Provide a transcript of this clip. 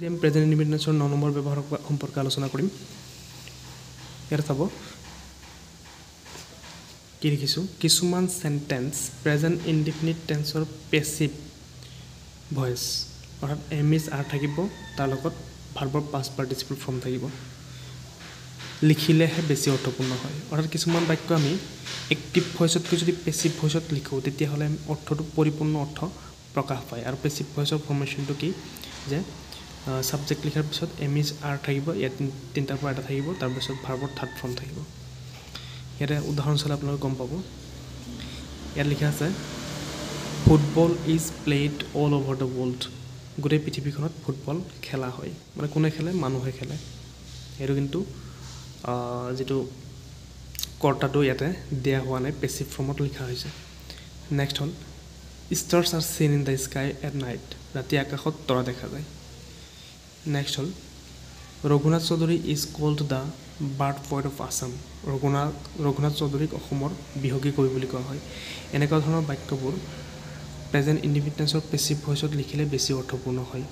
present ইনডিফিনিটৰ 9 number ব্যৱহাৰ সম্পৰ্কে আলোচনা কৰিম ইয়াত চাব কি লিখিছো কিছুমান সেন্টেন্স প্ৰেজেন্ট ইনডিফিনিট টেন্সৰ পেসিভ ভয়েস অৰ্থাৎ এম ইজ আৰ থাকিব তাৰ লগত ভাৰ্বৰ পাষ্ট পাৰ্টিসিপল ফৰ্ম থাকিব লিখিলেহে বেছি অৰ্থপূৰ্ণ হয় অৰ্থাৎ কিছুমান বাক্য আমি এক্টিভ ভয়েসতকৈ যদি পেসিভ ভয়েসত লিখো তেতিয়া হলে অৰ্থটো পৰিপূৰ্ণ অৰ্থ প্ৰকাশ পায় আৰু পেসিভ ভয়েসৰ ফৰ্মেশনটো কি যে সাবজেক্ট লিখাৰ পিছত এম ইজ আৰ থাকিব ইয়াত তিনটাৰ পৰা এটা থাকিব তাৰ পিছত ভাৰ্বৰ থাৰ্ড ফৰ্ম থাকিব ইয়াতে উদাহৰণ চালে আপোনালোকে গম পাব ইয়াত লিখা আছে football is played all over the world গোটেই পৃথিৱীখনত ফুটবল খেলা হয় মানে কোনে খেলে মানুহে খেলে এটো কিন্তু যেটো কৰ্তাটো ইয়াতে দিয়া হোৱা নাই পেসিভ ফৰ্মত লিখা হৈছে next hall stars are seen in the sky at night ৰাতি আকাশত তৰা দেখা যায় নেক্সট হল Raghunath Choudhury is called the bird poet of Assam Raghunath চৌধুৰীক অসমৰ বিহগী কবি বুলি কোৱা হয় এনেকুৱা ধৰণৰ বাক্যবোৰ প্ৰেজেন্ট ইনডিফিনিট টেন্সৰ পেসিভ ভয়েসত লিখিলে বেছি অৰ্থপূৰ্ণ হয়